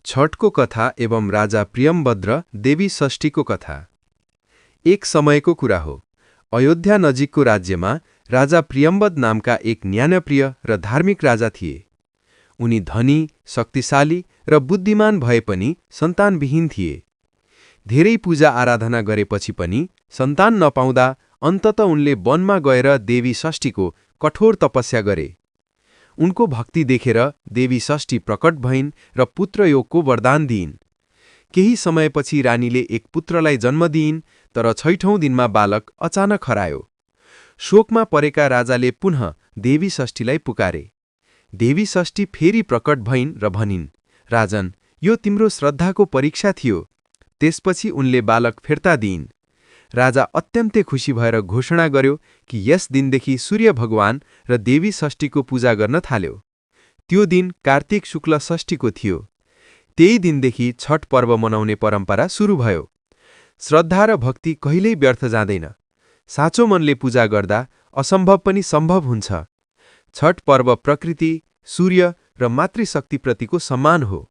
छठको कथा एवं राजा प्रियमभद्र देवी षष्ठीको कथा। एक समयको कुरा हो। अयोध्या नजिकको राज्यमा राजा प्रियमवद नामका एक ज्ञानप्रिय र धार्मिक राजा थिए। उनी धनी, शक्तिशाली र बुद्धिमान भए पनि सन्तानविहीन थिए। धेरै पूजा आराधना गरेपछि पनि सन्तान नपाउँदा अन्ततः उनले वनमा गएर देवी षष्ठीको कठोर तपस्या गरे। उनको भक्ति देखेर देवी षष्ठी प्रकट भइन् र पुत्रयोगको वरदान दिइन्। केही समयपछि रानीले एक पुत्रलाई जन्म दिइन्, तर 6औं दिनमा बालक अचानक हरायो। शोकमा परेका राजाले पुनः देवी षष्ठीलाई पुकारे। देवी षष्ठी फेरि प्रकट भइन् र भनिन्, राजन, यो तिम्रो श्रद्धाको परीक्षा थियो। त्यसपछि उनले बालक फिर्ता दिइन्। राजा अत्यन्तै खुसी भएर घोषणा गर्यो कि यस दिनदेखि सूर्य भगवान र देवी षष्ठीको पूजा गर्न थाल्यो। त्यो दिन कार्तिक शुक्ल षष्ठीको थियो। त्यही दिनदेखि छठ पर्व मनाउने परम्परा सुरु भयो। श्रद्धा र भक्ति कहिल्यै व्यर्थ जाँदैन। साँचो मनले पूजा गर्दा असम्भव पनि सम्भव हुन्छ। छठ पर्व प्रकृति, सूर्य र मातृशक्तिप्रतिको सम्मान हो।